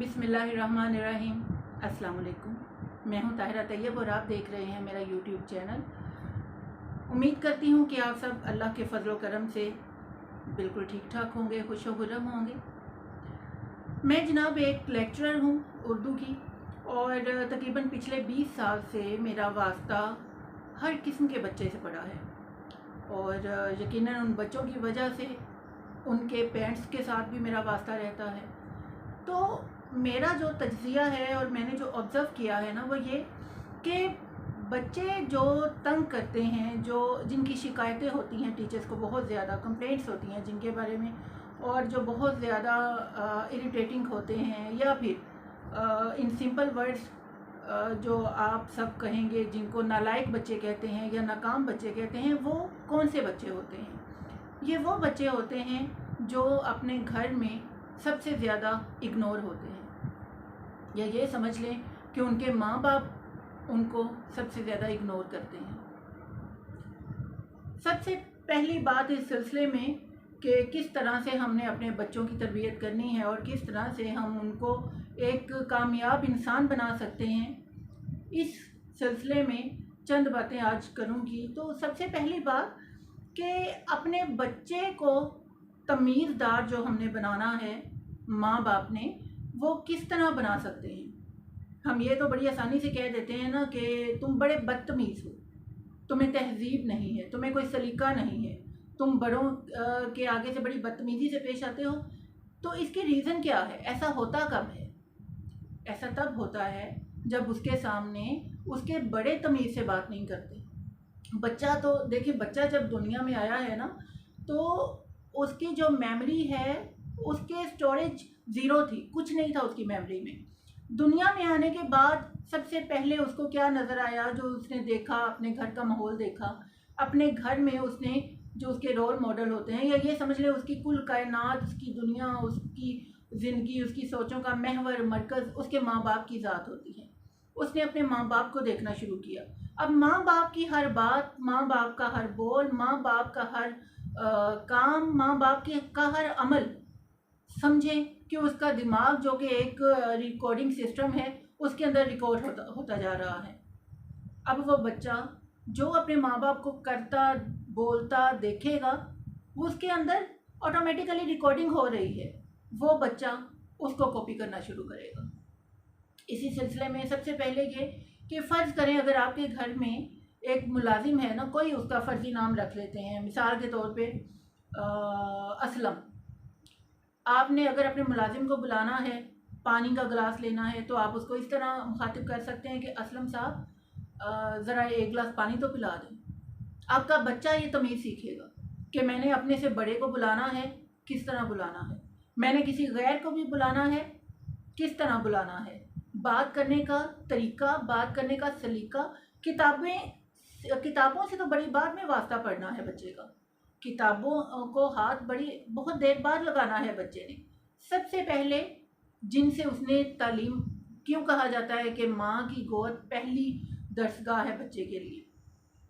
बिस्मिल्लाहिर्रहमानिर्रहीम। अस्सलाम वालेकुम। मैं हूं ताहिरा तैयब और आप देख रहे हैं मेरा यूट्यूब चैनल। उम्मीद करती हूं कि आप सब अल्लाह के फजल करम से बिल्कुल ठीक ठाक होंगे, खुश व खुर्रम होंगे। मैं जनाब एक लेक्चरर हूं उर्दू की और तकरीबन पिछले 20 साल से मेरा वास्ता हर किस्म के बच्चे से पड़ा है और यकीनन उन बच्चों की वजह से उनके पेरेंट्स के साथ भी मेरा वास्ता रहता है। तो मेरा जो तज्ज़िया है और मैंने जो ऑब्ज़र्व किया है ना, वो ये कि बच्चे जो तंग करते हैं, जो जिनकी शिकायतें होती हैं टीचर्स को, बहुत ज़्यादा कंप्लेंट्स होती हैं जिनके बारे में, और जो बहुत ज़्यादा इरिटेटिंग होते हैं, या फिर इन सिंपल वर्ड्स जो आप सब कहेंगे जिनको नालायक बच्चे कहते हैं या नाकाम बच्चे कहते हैं, वो कौन से बच्चे होते हैं? ये वो बच्चे होते हैं जो अपने घर में सबसे ज़्यादा इग्नोर होते हैं, या ये समझ लें कि उनके माँ बाप उनको सबसे ज़्यादा इग्नोर करते हैं। सबसे पहली बात इस सिलसिले में कि किस तरह से हमने अपने बच्चों की तरबियत करनी है और किस तरह से हम उनको एक कामयाब इंसान बना सकते हैं, इस सिलसिले में चंद बातें आज करूँगी। तो सबसे पहली बात कि अपने बच्चे को तमीज़दार जो हमने बनाना है माँ बाप ने, वो किस तरह बना सकते हैं। हम ये तो बड़ी आसानी से कह देते हैं ना कि तुम बड़े बदतमीज़ हो, तुम्हें तहजीब नहीं है, तुम्हें कोई सलीका नहीं है, तुम बड़ों के आगे से बड़ी बदतमीज़ी से पेश आते हो। तो इसकी रीज़न क्या है? ऐसा होता कब है? ऐसा तब होता है जब उसके सामने उसके बड़े तमीज़ से बात नहीं करते। बच्चा तो देखिए, बच्चा जब दुनिया में आया है ना, तो उसकी जो मेमोरी है, उसके स्टोरेज ज़ीरो थी, कुछ नहीं था उसकी मेमोरी में। दुनिया में आने के बाद सबसे पहले उसको क्या नज़र आया? जो उसने देखा, अपने घर का माहौल देखा, अपने घर में उसने जो उसके रोल मॉडल होते हैं, या ये समझ ले उसकी कुल कायनात, उसकी दुनिया, उसकी ज़िंदगी, उसकी सोचों का महवर मरकज़ उसके माँ बाप की ज़ात होती है। उसने अपने माँ बाप को देखना शुरू किया। अब माँ बाप की हर बात, माँ बाप का हर बोल, माँ बाप का हर काम, माँ बाप का हर अमल समझें कि उसका दिमाग जो कि एक रिकॉर्डिंग सिस्टम है, उसके अंदर रिकॉर्ड होता जा रहा है। अब वो बच्चा जो अपने माँ बाप को करता बोलता देखेगा, उसके अंदर ऑटोमेटिकली रिकॉर्डिंग हो रही है, वो बच्चा उसको कॉपी करना शुरू करेगा। इसी सिलसिले में सबसे पहले ये कि फ़र्ज़ करें अगर आपके घर में एक मुलाजिम है ना, कोई उसका फ़र्ज़ी नाम रख लेते हैं, मिसाल के तौर पे असलम। आपने अगर अपने मुलाजिम को बुलाना है, पानी का गिलास लेना है, तो आप उसको इस तरह मुखातिब कर सकते हैं कि असलम साहब, ज़रा एक गिलास पानी तो पिला दें। आपका बच्चा ये तमीज़ सीखेगा कि मैंने अपने से बड़े को बुलाना है, किस तरह बुलाना है, मैंने किसी गैर को भी बुलाना है, किस तरह बुलाना है, बात करने का तरीका, बात करने का सलीका। किताबों से तो बड़ी बाद में वास्ता पढ़ना है बच्चे का। किताबों को हाथ बहुत देर बाद लगाना है बच्चे ने। सबसे पहले जिनसे उसने तालीम, क्यों कहा जाता है कि माँ की गोद पहली दरसगाह है बच्चे के लिए।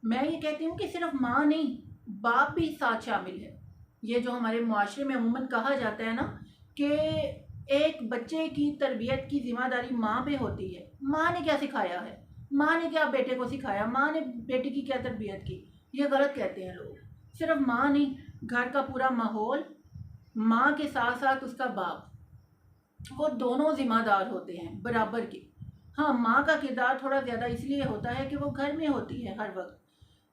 मैं ये कहती हूँ कि सिर्फ माँ नहीं, बाप भी साथ शामिल है। ये जो हमारे मुआशरे में अमूमन कहा जाता है ना कि एक बच्चे की तरबियत की ज़िम्मेदारी माँ पे होती है। माँ ने क्या सिखाया है, माँ ने क्या बेटे को सिखाया, माँ ने बेटे की क्या तरबियत की, ये गलत कहते हैं लोग। सिर्फ माँ नहीं, घर का पूरा माहौल, माँ के साथ साथ उसका बाप, वो दोनों ज़िम्मेदार होते हैं बराबर के। हाँ, माँ का किरदार थोड़ा ज़्यादा इसलिए होता है कि वो घर में होती है हर वक्त।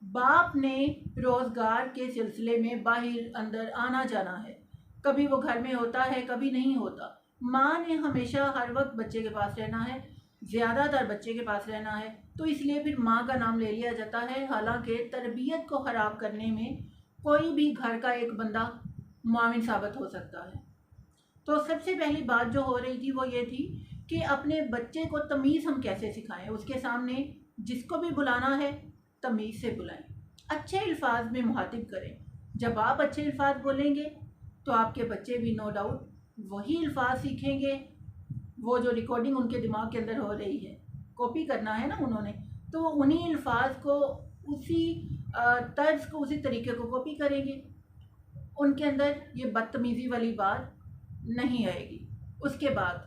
बाप ने रोज़गार के सिलसिले में बाहर अंदर आना जाना है, कभी वो घर में होता है, कभी नहीं होता। माँ ने हमेशा हर वक्त बच्चे के पास रहना है, ज़्यादातर बच्चे के पास रहना है, तो इसलिए फिर माँ का नाम ले लिया जाता है। हालांकि तरबियत को ख़राब करने में कोई भी घर का एक बंदा मुआविन साबित हो सकता है। तो सबसे पहली बात जो हो रही थी वो ये थी कि अपने बच्चे को तमीज़ हम कैसे सिखाएं। उसके सामने जिसको भी बुलाना है तमीज़ से बुलाएं, अच्छे अल्फाज में मुखातिब करें। जब आप अच्छे अल्फाज बोलेंगे तो आपके बच्चे भी नो डाउट वही अल्फाज सीखेंगे। वो जो रिकॉर्डिंग उनके दिमाग के अंदर हो रही है, कॉपी करना है ना उन्होंने, तो वो उन्हीं अल्फाज को, उसी तर्ज को, उसी तरीके को कॉपी करेंगे। उनके अंदर ये बदतमीज़ी वाली बात नहीं आएगी। उसके बाद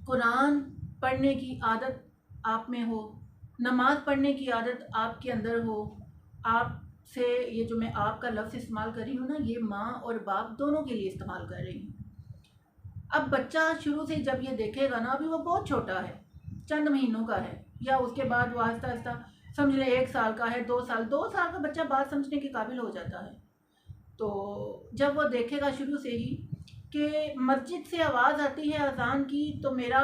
कुरान पढ़ने की आदत आप में हो, नमाज़ पढ़ने की आदत आपके अंदर हो। आपसे ये जो मैं आपका लफ्ज़ इस्तेमाल कर रही हूँ ना, ये माँ और बाप दोनों के लिए इस्तेमाल कर रही हूँ। अब बच्चा शुरू से जब ये देखेगा ना, अभी वो बहुत छोटा है, चंद महीनों का है, या उसके बाद वो आहिस्ता आहिस्ता समझ ले 1 साल का है, 2 साल का बच्चा बात समझने के काबिल हो जाता है। तो जब वो देखेगा शुरू से ही कि मस्जिद से आवाज़ आती है अज़ान की, तो मेरा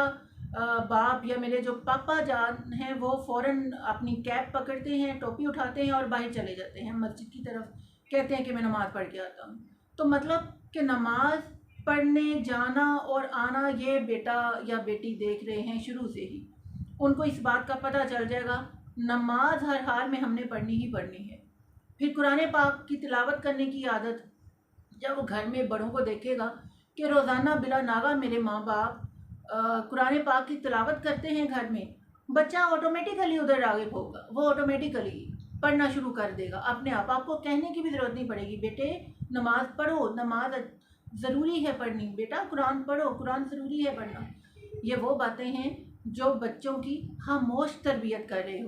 बाप या मेरे जो पापा जान हैं वो फ़ौरन अपनी कैप पकड़ते हैं, टोपी उठाते हैं और बाहर चले जाते हैं मस्जिद की तरफ, कहते हैं कि मैं नमाज़ पढ़ के आता हूँ। तो मतलब कि नमाज़ पढ़ने जाना और आना ये बेटा या बेटी देख रहे हैं शुरू से ही, उनको इस बात का पता चल जाएगा नमाज हर हाल में हमने पढ़नी ही पढ़नी है। फिर कुरान पाक की तिलावत करने की आदत जब वो घर में बड़ों को देखेगा कि रोज़ाना बिला नागा मेरे माँ बाप कुरान पाक की तिलावत करते हैं घर में, बच्चा ऑटोमेटिकली उधर आगे होगा, वो ऑटोमेटिकली पढ़ना शुरू कर देगा अपने आप। आपको कहने की भी ज़रूरत नहीं पड़ेगी, बेटे नमाज़ पढ़ो, नमाज ज़रूरी है पढ़नी, बेटा कुरान पढ़ो, कुरान ज़रूरी है पढ़ना। ये वो बातें हैं जो बच्चों की खामोश तरबियत कर रही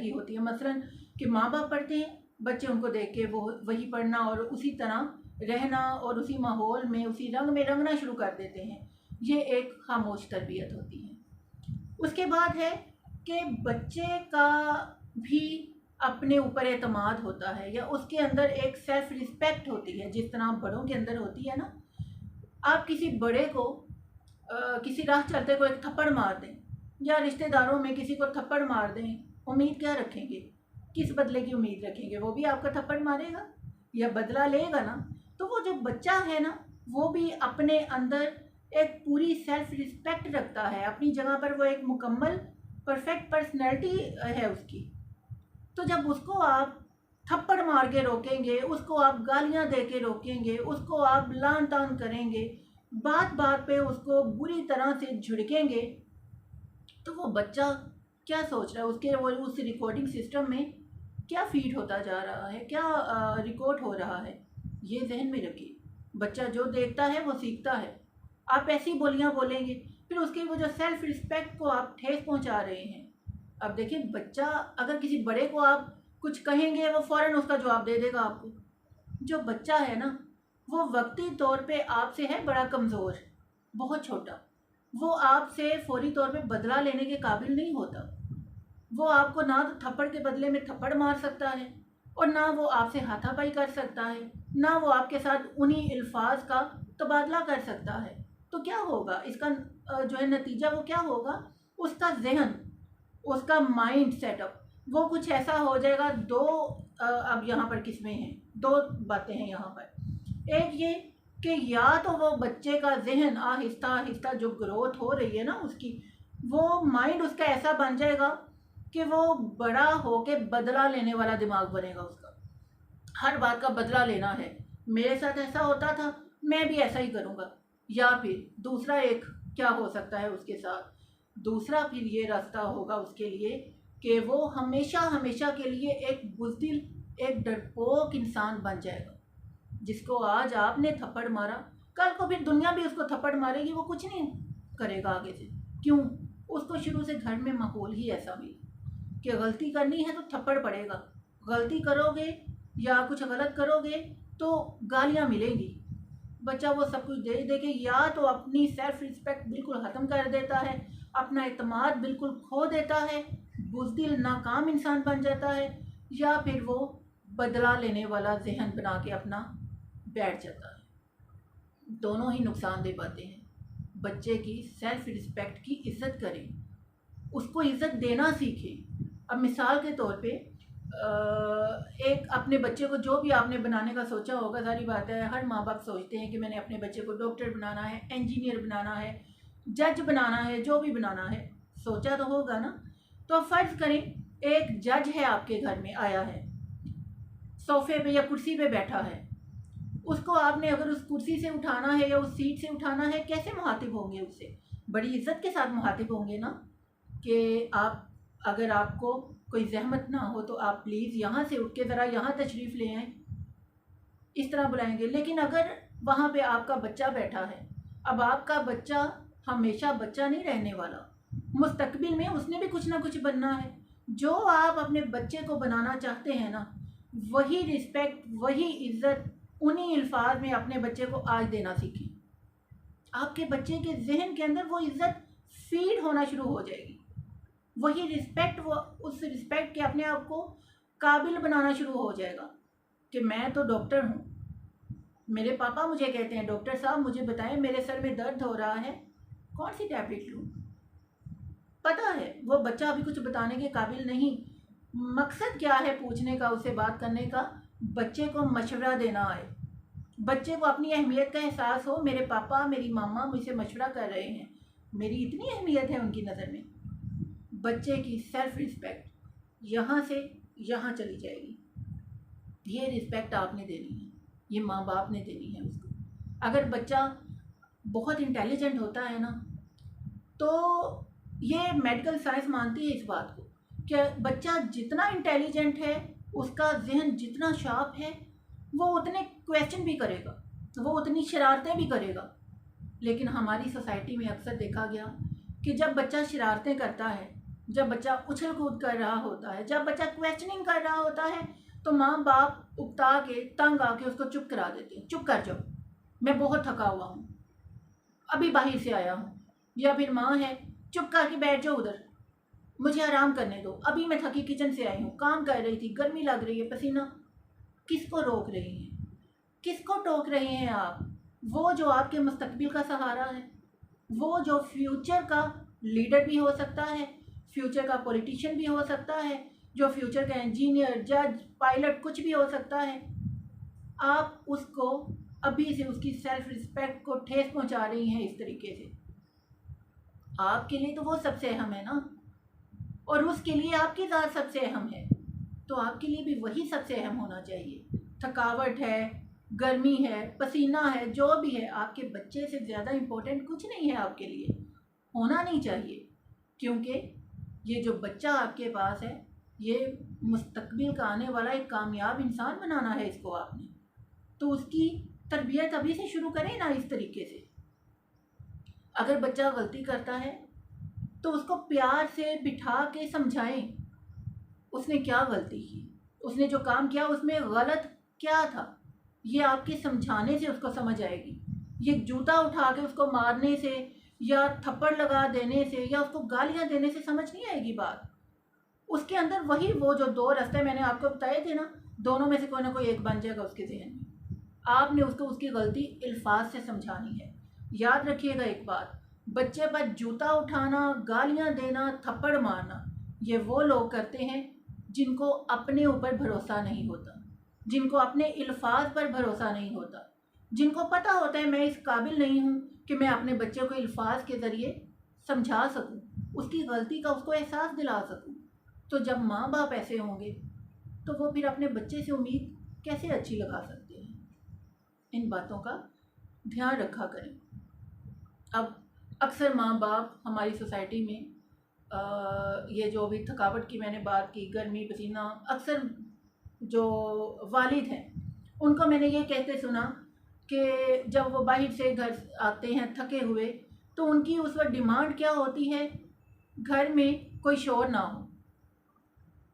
होती है। मसलन कि माँ बाप पढ़ते हैं, बच्चे उनको देख के वो वही पढ़ना और उसी तरह रहना और उसी माहौल में उसी रंग में रंगना शुरू कर देते हैं। ये एक खामोश तरबियत होती है। उसके बाद है कि बच्चे का भी अपने ऊपर एतमाद होता है, या उसके अंदर एक सेल्फ रिस्पेक्ट होती है, जिस तरह बड़ों के अंदर होती है ना। आप किसी बड़े को किसी राह चलते को एक थप्पड़ मार दें, या रिश्तेदारों में किसी को थप्पड़ मार दें, उम्मीद क्या रखेंगे, किस बदले की उम्मीद रखेंगे? वो भी आपका थप्पड़ मारेगा या बदला लेगा ना। तो वो जो बच्चा है ना, वो भी अपने अंदर एक पूरी सेल्फ रिस्पेक्ट रखता है, अपनी जगह पर वो एक मुकम्मल परफेक्ट पर्सनैलिटी है उसकी। तो जब उसको आप थप्पड़ मार के रोकेंगे, उसको आप गालियां दे के रोकेंगे, उसको आप लान तान करेंगे, बात बात पे उसको बुरी तरह से झिड़केंगे, तो वो बच्चा क्या सोच रहा है, उसके वो उस रिकॉर्डिंग सिस्टम में क्या फीड होता जा रहा है, क्या रिकॉर्ड हो रहा है, ये जहन में रखिए। बच्चा जो देखता है वो सीखता है। आप ऐसी बोलियां बोलेंगे, फिर उसकी वो जो सेल्फ रिस्पेक्ट को आप ठेस पहुंचा रहे हैं। अब देखिए, बच्चा अगर किसी बड़े को आप कुछ कहेंगे, वो फ़ौरन उसका जवाब दे देगा आपको। जो बच्चा है ना, वो वक्ती तौर पे आपसे है बड़ा कमज़ोर, बहुत छोटा, वो आपसे फौरी तौर पे बदला लेने के काबिल नहीं होता। वो आपको ना तो थप्पड़ के बदले में थप्पड़ मार सकता है, और ना वो आपसे हाथापाई कर सकता है, ना वो आपके साथ उन्हीं अल्फाज का तबादला कर सकता है। तो क्या होगा इसका जो है नतीजा, वो क्या होगा, उसका जहन, उसका माइंड सेटअप वो कुछ ऐसा हो जाएगा। अब यहाँ पर किस्में हैं, 2 बातें हैं यहाँ पर। एक ये कि या तो वो बच्चे का जहन आहिस्ता आहिस्ता जो ग्रोथ हो रही है ना उसकी, वो माइंड उसका ऐसा बन जाएगा कि वो बड़ा होके बदला लेने वाला दिमाग बनेगा उसका, हर बात का बदला लेना है, मेरे साथ ऐसा होता था मैं भी ऐसा ही करूँगा। या फिर दूसरा एक क्या हो सकता है उसके साथ, दूसरा फिर ये रास्ता होगा उसके लिए कि वो हमेशा हमेशा के लिए एक बुज़दिल, एक डरपोक इंसान बन जाएगा, जिसको आज आपने थप्पड़ मारा, कल को फिर दुनिया भी उसको थप्पड़ मारेगी, वो कुछ नहीं करेगा आगे से। क्यों? उसको शुरू से घर में माहौल ही ऐसा मिला कि गलती करनी है तो थप्पड़ पड़ेगा, गलती करोगे या कुछ गलत करोगे तो गालियाँ मिलेंगी। बच्चा वो सब कुछ दे दे के या तो अपनी सेल्फ रिस्पेक्ट बिल्कुल ख़त्म कर देता है, अपना एतमाद बिल्कुल खो देता है, बुज़दिल नाकाम इंसान बन जाता है, या फिर वो बदला लेने वाला जहन बना के अपना बैठ जाता है। दोनों ही नुकसानदेह बातें हैं। बच्चे की सेल्फ रिस्पेक्ट की इज़्ज़त करें, उसको इज़्ज़त देना सीखें। अब मिसाल के तौर पे एक अपने बच्चे को जो भी आपने बनाने का सोचा होगा, सारी बात है हर माँ बाप सोचते हैं कि मैंने अपने बच्चे को डॉक्टर बनाना है, इंजीनियर बनाना है, जज बनाना है, जो भी बनाना है सोचा तो होगा ना। तो फ़र्ज़ करें एक जज है आपके घर में आया है, सोफ़े पे या कुर्सी पे बैठा है, उसको आपने अगर उस कुर्सी से उठाना है या उस सीट से उठाना है, कैसे मुखातिब होंगे उससे? बड़ी इज़्ज़त के साथ मुखातिब होंगे ना, कि आप अगर आपको कोई ज़हमत ना हो तो आप प्लीज़ यहाँ से उठ के ज़रा यहाँ तशरीफ़ ले आएँ, इस तरह बुलाएंगे। लेकिन अगर वहाँ पे आपका बच्चा बैठा है, अब आपका बच्चा हमेशा बच्चा नहीं रहने वाला। मुस्तकबिल में उसने भी कुछ ना कुछ बनना है। जो आप अपने बच्चे को बनाना चाहते हैं ना, वही रिस्पेक्ट, वही इज्जत उन्हीं अल्फाज में अपने बच्चे को आज देना सीखें। आपके बच्चे के जहन के अंदर वो इज्जत फीड होना शुरू हो जाएगी, वही रिस्पेक्ट, वो उस रिस्पेक्ट के अपने आप को काबिल बनाना शुरू हो जाएगा कि मैं तो डॉक्टर हूँ, मेरे पापा मुझे कहते हैं डॉक्टर साहब मुझे बताएं मेरे सर में दर्द हो रहा है, कौन सी टैबलेट लूँ। पता है वो बच्चा अभी कुछ बताने के काबिल नहीं। मकसद क्या है पूछने का, उससे बात करने का? बच्चे को मशवरा देना है, बच्चे को अपनी अहमियत का एहसास हो। मेरे पापा मेरी मामा मुझसे मशवरा कर रहे हैं, मेरी इतनी अहमियत है उनकी नज़र में। बच्चे की सेल्फ रिस्पेक्ट यहाँ से यहाँ चली जाएगी। ये रिस्पेक्ट आपने देनी है, ये माँ बाप ने देनी है उसको। अगर बच्चा बहुत इंटेलिजेंट होता है ना, तो ये मेडिकल साइंस मानती है इस बात को कि बच्चा जितना इंटेलिजेंट है, उसका जहन जितना शार्प है, वो उतने क्वेश्चन भी करेगा, वो उतनी शरारतें भी करेगा। लेकिन हमारी सोसाइटी में अक्सर देखा गया कि जब बच्चा शरारतें करता है, जब बच्चा उछल कूद कर रहा होता है, जब बच्चा क्वेश्चनिंग कर रहा होता है, तो माँ बाप उकता के तंग आके उसको चुप करा देते हैं। चुप कर जाओ, मैं बहुत थका हुआ हूँ, अभी बाहर से आया हूँ। या फिर माँ है, चुप करके बैठ जाओ उधर, मुझे आराम करने दो, अभी मैं थकी किचन से आई हूँ, काम कर रही थी, गर्मी लग रही है, पसीना। किसको रोक रही हैं, किसको टोक रहे हैं आप? वो जो आपके मुस्तकबिल का सहारा है, वो जो फ्यूचर का लीडर भी हो सकता है, फ्यूचर का पॉलिटिशियन भी हो सकता है, जो फ्यूचर का इंजीनियर, जज, पायलट कुछ भी हो सकता है। आप उसको अभी से उसकी सेल्फ रिस्पेक्ट को ठेस पहुंचा रही हैं इस तरीके से। आपके लिए तो वो सबसे अहम है ना, और उसके लिए आपकी ज़ात सबसे अहम है, तो आपके लिए भी वही सबसे अहम होना चाहिए। थकावट है, गर्मी है, पसीना है, जो भी है, आपके बच्चे से ज़्यादा इम्पोर्टेंट कुछ नहीं है आपके लिए, होना नहीं चाहिए। क्योंकि ये जो बच्चा आपके पास है, ये मुस्तकबिल का आने वाला एक कामयाब इंसान बनाना है इसको आपने, तो उसकी तरबियत अभी से शुरू करें ना इस तरीके से। अगर बच्चा गलती करता है तो उसको प्यार से बिठा के समझाएं उसने क्या गलती की, उसने जो काम किया उसमें गलत क्या था। ये आपके समझाने से उसको समझ आएगी। ये जूता उठा के उसको मारने से या थप्पड़ लगा देने से या उसको गालियां देने से समझ नहीं आएगी बात। उसके अंदर वही वो जो दो रास्ते मैंने आपको बताए थे ना, दोनों में से कोई ना कोई एक बन जाएगा उसके जहन में। आपने उसको उसकी गलती अल्फाज से समझानी है। याद रखिएगा एक बात, बच्चे पर जूता उठाना, गालियां देना, थप्पड़ मारना, ये वो लोग करते हैं जिनको अपने ऊपर भरोसा नहीं होता, जिनको अपने अल्फाज पर भरोसा नहीं होता, जिनको पता होता है मैं इस काबिल नहीं हूँ कि मैं अपने बच्चे को अल्फाज के ज़रिए समझा सकूँ, उसकी गलती का उसको एहसास दिला सकूँ। तो जब माँ बाप ऐसे होंगे तो वो फिर अपने बच्चे से उम्मीद कैसे अच्छी लगा सकते हैं? इन बातों का ध्यान रखा करें। अब अक्सर माँ बाप हमारी सोसाइटी में ये जो भी थकावट की मैंने बात की, गर्मी, पसीना, अक्सर जो वालिद हैं उनको मैंने ये कहते सुना कि जब वो बाहर से घर आते हैं थके हुए, तो उनकी उस वक्त डिमांड क्या होती है, घर में कोई शोर ना हो,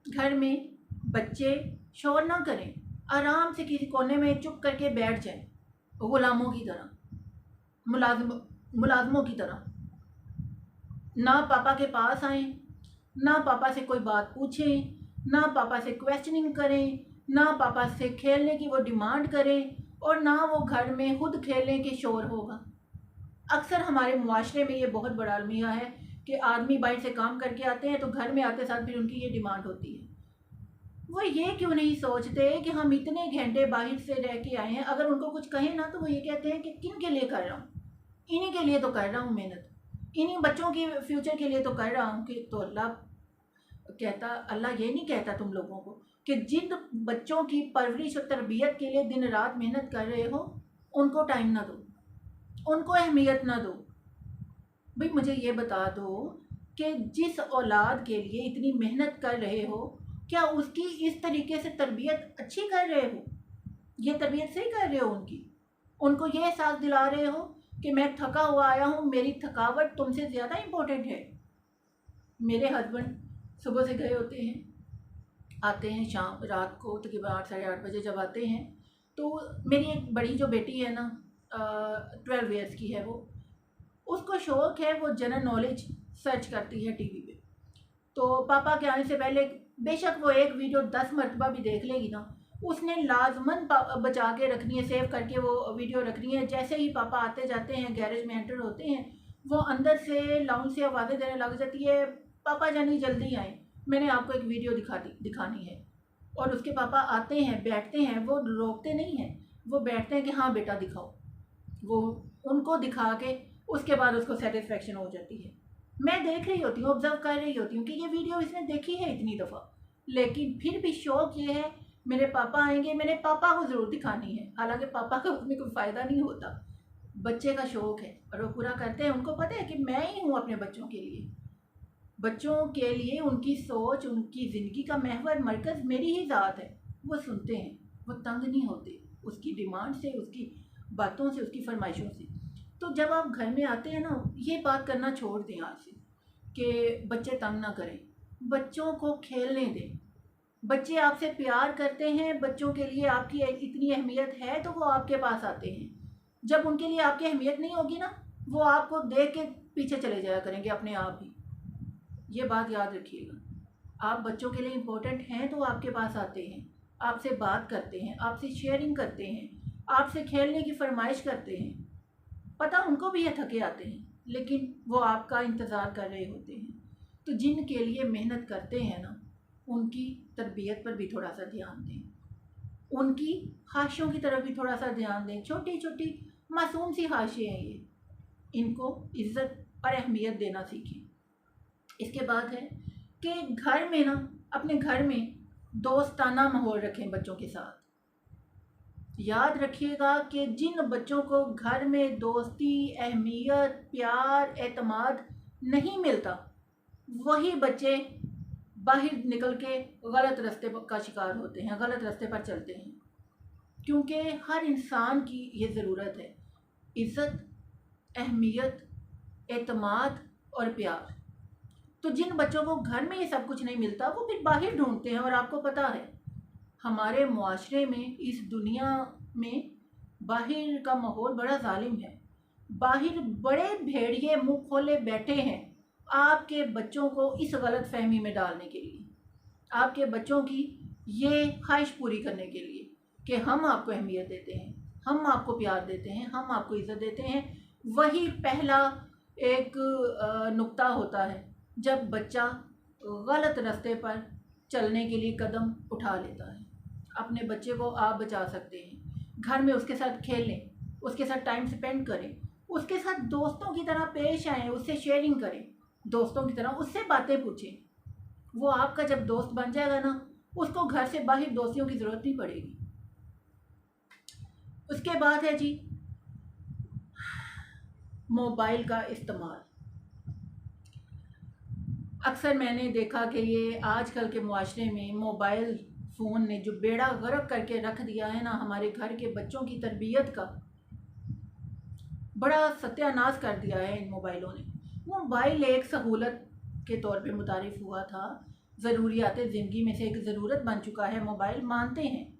घर में बच्चे शोर ना करें, आराम से किसी कोने में चुप करके बैठ जाएं, गुलामों की तरह, मुलाजमों की तरह। ना पापा के पास आए, ना पापा से कोई बात पूछें, ना पापा से क्वेश्चनिंग करें, ना पापा से खेलने की वो डिमांड करें, और ना वो घर में खुद खेलने के शोर होगा। अक्सर हमारे मुआशरे में ये बहुत बड़ा अलमिया है कि आदमी बाहर से काम करके आते हैं तो घर में आते साथ फिर उनकी ये डिमांड होती है। वो ये क्यों नहीं सोचते कि हम इतने घंटे बाहर से रह के आए हैं, अगर उनको कुछ कहें ना तो वो ये कहते हैं कि किन के लिए कर रहा हूँ, इन्हीं के लिए तो कर रहा हूँ मेहनत, इन्हीं बच्चों के फ्यूचर के लिए तो कर रहा हूँ। कि तो अल्लाह ये नहीं कहता तुम लोगों को कि जिन बच्चों की परवरिश और तरबियत के लिए दिन रात मेहनत कर रहे हो उनको टाइम ना दो, उनको अहमियत ना दो। भाई मुझे ये बता दो कि जिस औलाद के लिए इतनी मेहनत कर रहे हो, क्या उसकी इस तरीके से तरबियत अच्छी कर रहे हो, ये तरबियत सही कर रहे हो उनकी, उनको ये एहसास दिला रहे हो कि मैं थका हुआ आया हूँ, मेरी थकावट तुमसे ज़्यादा इम्पोर्टेंट है। मेरे हस्बैंड सुबह से गए होते हैं, आते हैं शाम रात को तकरीबन 8 साढ़े 8 बजे जब आते हैं, तो मेरी एक बड़ी जो बेटी है ना 12 ईयर्स की है, वो उसको शौक़ है, वो जनरल नॉलेज सर्च करती है टीवी पे। तो पापा के आने से पहले बेशक वो एक वीडियो 10 मरतबा भी देख लेगी ना, उसने लाजमन बचा के रखनी है, सेव करके वो वीडियो रखनी है। जैसे ही पापा आते जाते हैं, गैरेज में एंटर होते हैं, वो अंदर से लाउंज से आवाज़ें देने लग जाती है, पापा जानी जल्दी आए, मैंने आपको एक वीडियो दिखानी है। और उसके पापा आते हैं, बैठते हैं, वो रोकते नहीं हैं, वो बैठते हैं कि हाँ बेटा दिखाओ। वो उनको दिखा के उसके बाद उसको सेटिस्फेक्शन हो जाती है। मैं देख रही होती हूँ, ऑब्जर्व कर रही होती हूँ कि ये वीडियो इसने देखी है इतनी दफ़ा, लेकिन फिर भी शौक़ ये है मेरे पापा आएंगे, मैंने पापा को ज़रूर दिखानी है। हालांकि पापा का उसमें कोई फ़ायदा नहीं होता, बच्चे का शौक़ है और वो पूरा करते हैं। उनको पता है कि मैं ही हूँ अपने बच्चों के लिए, उनकी सोच, उनकी ज़िंदगी का महवर मरकज़ मेरी ही ज़ात है। वो सुनते हैं, वो तंग नहीं होते उसकी डिमांड से, उसकी बातों से, उसकी फरमाइशों से। तो जब आप घर में आते हैं ना, ये बात करना छोड़ दें आज से कि बच्चे तंग ना करें, बच्चों को खेलने दें। बच्चे आपसे प्यार करते हैं, बच्चों के लिए आपकी इतनी अहमियत है तो वो आपके पास आते हैं। जब उनके लिए आपकी अहमियत नहीं होगी ना, वो आपको देख के पीछे चले जाया करेंगे अपने आप ही। ये बात याद रखिएगा, आप बच्चों के लिए इम्पोर्टेंट हैं तो आपके पास आते हैं, आपसे बात करते हैं, आपसे शेयरिंग करते हैं, आपसे खेलने की फरमाइश करते हैं। पता उनको भी ये थके आते हैं, लेकिन वो आपका इंतज़ार कर रहे होते हैं। तो जिनके लिए मेहनत करते हैं ना, उनकी तरबियत पर भी थोड़ा सा ध्यान दें, उनकी हाशियों की तरफ भी थोड़ा सा ध्यान दें। छोटी छोटी मासूम सी हाशियाँ हैं ये, इनको इज़्ज़त और अहमियत देना सीखें। इसके बाद है कि घर में ना, अपने घर में दोस्ताना माहौल रखें बच्चों के साथ। याद रखिएगा कि जिन बच्चों को घर में दोस्ती, अहमियत, प्यार, एतमाद नहीं मिलता, वही बच्चे बाहर निकल के गलत रास्ते का शिकार होते हैं, गलत रास्ते पर चलते हैं। क्योंकि हर इंसान की ये ज़रूरत है, इज़्ज़त, अहमियत, एतमाद और प्यार। तो जिन बच्चों को घर में ये सब कुछ नहीं मिलता, वो फिर बाहर ढूंढते हैं। और आपको पता है हमारे मुआशरे में, इस दुनिया में बाहर का माहौल बड़ा जालिम है। बाहर बड़े भेड़िए मुँह खोले बैठे हैं आपके बच्चों को इस गलत फहमी में डालने के लिए, आपके बच्चों की ये ख्वाहिश पूरी करने के लिए कि हम आपको अहमियत देते हैं, हम आपको प्यार देते हैं, हम आपको इज़्ज़त देते हैं। वही पहला एक नुक्ता होता है जब बच्चा गलत रास्ते पर चलने के लिए कदम उठा लेता है। अपने बच्चे को आप बचा सकते हैं, घर में उसके साथ खेलें, उसके साथ टाइम स्पेंड करें, उसके साथ दोस्तों की तरह पेश आएँ, उससे शेयरिंग करें, दोस्तों की तरह उससे बातें पूछें। वो आपका जब दोस्त बन जाएगा ना, उसको घर से बाहर दोस्तियों की ज़रूरत नहीं पड़ेगी। उसके बाद है जी मोबाइल का इस्तेमाल। अक्सर मैंने देखा कि ये आजकल के मुआशरे में मोबाइल फ़ोन ने जो बेड़ा गर्क करके रख दिया है ना, हमारे घर के बच्चों की तरबियत का बड़ा सत्यानाश कर दिया है इन मोबाइलों ने। मोबाइल एक सहूलत के तौर पे मुतारिफ़ हुआ था, ज़रूरियात ज़िंदगी में से एक ज़रूरत बन चुका है, मोबाइल मानते हैं,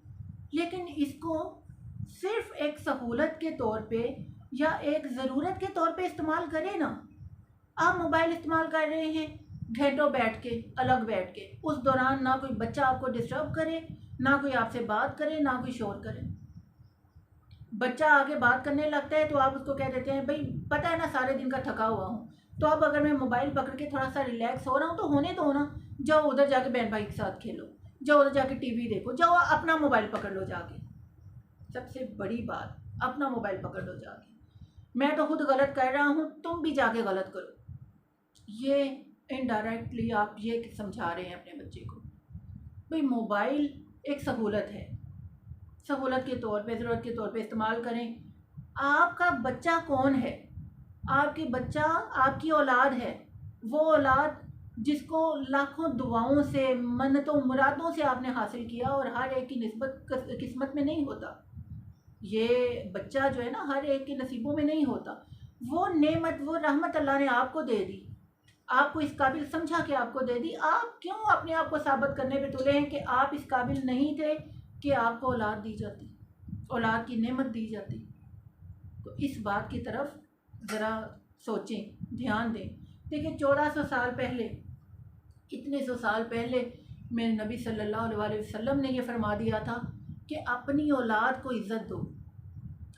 लेकिन इसको सिर्फ़ एक सहूलत के तौर पे या एक ज़रूरत के तौर पे इस्तेमाल करें ना। आप मोबाइल इस्तेमाल कर रहे हैं घंटों बैठ के, अलग बैठ के, उस दौरान ना कोई बच्चा आपको डिस्टर्ब करे, ना कोई आपसे बात करे, ना कोई शोर करे। बच्चा आगे बात करने लगता है तो आप उसको कह देते हैं भाई पता है ना सारे दिन का थका हुआ हूँ, तो अब अगर मैं मोबाइल पकड़ के थोड़ा सा रिलैक्स हो रहा हूँ तो होने दो ना, जाओ उधर जाके बहन भाई के साथ खेलो, जाओ उधर जाके टीवी देखो, जाओ अपना मोबाइल पकड़ लो जाके। सबसे बड़ी बात, अपना मोबाइल पकड़ लो जाके। मैं तो खुद गलत कर रहा हूँ, तुम भी जाके गलत करो। ये इनडायरेक्टली आप ये समझा रहे हैं अपने बच्चे को भाई मोबाइल एक सहूलत है, सहूलत के तौर पे, ज़रूरत के तौर पे इस्तेमाल करें। आपका बच्चा कौन है? आपकी बच्चा आपकी औलाद है, वो औलाद जिसको लाखों दुआओं से, मन्नतों, मुरादों से आपने हासिल किया और हर एक की निस्बत किस्मत में नहीं होता। ये बच्चा जो है ना हर एक के नसीबों में नहीं होता। वो नेमत, वो रहमत अल्लाह ने आपको दे दी, आपको इस काबिल समझा के आपको दे दी। आप क्यों अपने आप को साबित करने पे तुले हैं कि आप इस काबिल नहीं थे कि आपको औलाद दी जाती, औलाद की नेमत दी जाती। तो इस बात की तरफ ज़रा सोचें, ध्यान दें। देखिए 1400 साल पहले, इतने सौ साल पहले मेरे नबी सल्लल्लाहु अलैहि वसल्लम ने ये फरमा दिया था कि अपनी औलाद को इज़्ज़त दो,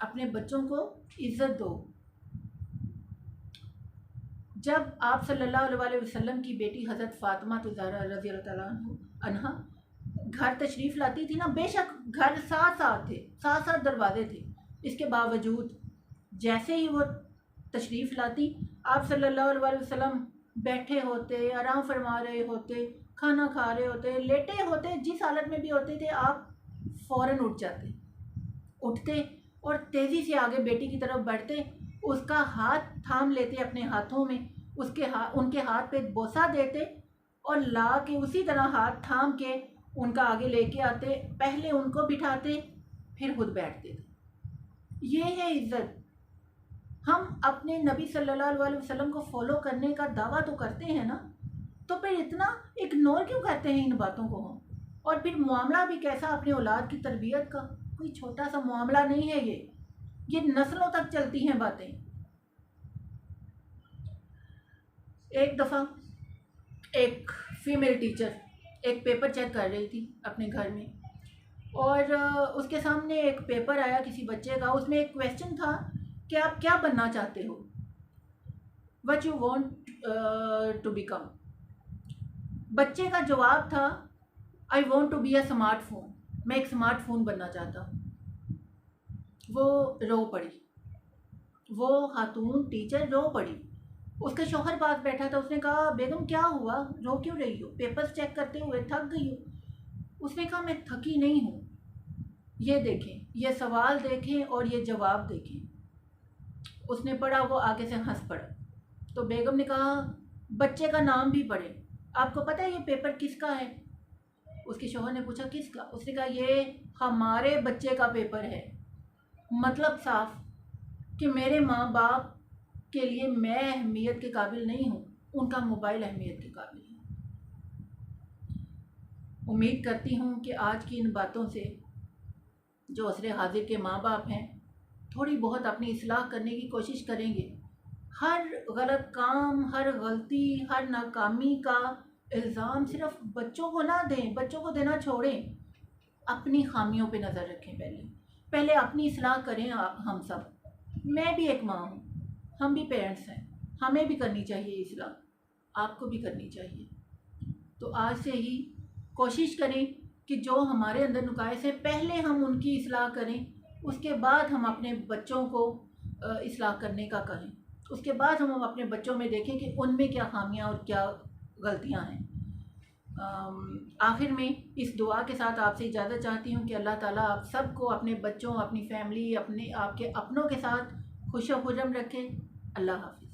अपने बच्चों को इज़्ज़त दो। जब आप सल्लल्लाहु अलैहि वसल्लम की बेटी हज़रत फ़ातिमा ज़हरा रज़ी अल्लाह तआला अन्हा घर तशरीफ़ लाती थी ना, बेशक घर साथ साथ थे, साथ साथ दरवाजे थे, इसके बावजूद जैसे ही वो तशरीफ़ लाती, आप सल्लल्लाहु अलैहि वसल्लम बैठे होते, आराम फरमा रहे होते, खाना खा रहे होते, लेटे होते, जिस हालत में भी होते थे, आप फ़ौरन उठ जाते, उठते और तेज़ी से आगे बेटी की तरफ बढ़ते, उसका हाथ थाम लेते अपने हाथों में, उनके हाथ पे बोसा देते और ला के उसी तरह हाथ थाम के उनका आगे लेके आते, पहले उनको बिठाते फिर खुद बैठते थे। ये है इज़्ज़त। हम अपने नबी सल्लल्लाहु अलैहि वसल्लम को फॉलो करने का दावा तो करते हैं ना, तो फिर इतना इग्नोर क्यों करते हैं इन बातों को हम? और फिर मामला भी कैसा, अपनी औलाद की तरबियत का कोई छोटा सा मामला नहीं है ये नस्लों तक चलती हैं बातें। एक दफ़ा एक फीमेल टीचर एक पेपर चेक कर रही थी अपने घर में, और उसके सामने एक पेपर आया किसी बच्चे का, उसमें एक क्वेश्चन था कि आप क्या बनना चाहते हो, what you want to become. बच्चे का जवाब था I want to be a smartphone, मैं एक स्मार्टफोन बनना चाहता हूँ। वो रो पड़ी, वो खातून टीचर रो पड़ी। उसके शौहर पास बैठा था, उसने कहा बेगम क्या हुआ, रो क्यों रही हो, पेपर्स चेक करते हुए थक गई हो। उसने कहा मैं थकी नहीं हूँ, ये देखें, ये सवाल देखें और ये जवाब देखें। उसने पढ़ा, वो आगे से हंस पड़ा। तो बेगम ने कहा बच्चे का नाम भी पढ़े, आपको पता है ये पेपर किसका है? उसके शौहर ने पूछा किसका? उसने कहा ये हमारे बच्चे का पेपर है। मतलब साफ कि मेरे माँ बाप के लिए मैं अहमियत के काबिल नहीं हूँ, उनका मोबाइल अहमियत के काबिल है। उम्मीद करती हूँ कि आज की इन बातों से जो असरे हाजिर के माँ बाप हैं थोड़ी बहुत अपनी इस्लाह करने की कोशिश करेंगे। हर गलत काम, हर गलती, हर नाकामी का इल्ज़ाम सिर्फ बच्चों को ना दें, बच्चों को देना छोड़ें। अपनी खामियों पे नज़र रखें, पहले अपनी इस्लाह करें। हम सब, मैं भी एक माँ हूँ, हम भी पेरेंट्स हैं, हमें भी करनी चाहिए इस्लाह, आपको भी करनी चाहिए। तो आज से ही कोशिश करें कि जो हमारे अंदर नुकाइस हैं पहले हम उनकी इस्लाह करें, उसके बाद हम अपने बच्चों को इस्लाह करने का कहें। उसके बाद हम अपने बच्चों में देखें कि उनमें क्या खामियां और क्या गलतियां हैं। आखिर में इस दुआ के साथ आपसे इजाज़त चाहती हूँ कि अल्लाह ताला आप सबको, अपने बच्चों, अपनी फैमिली, अपने आपके अपनों के साथ खुश व खुर्रम रखें। अल्लाह हाफ़िज़।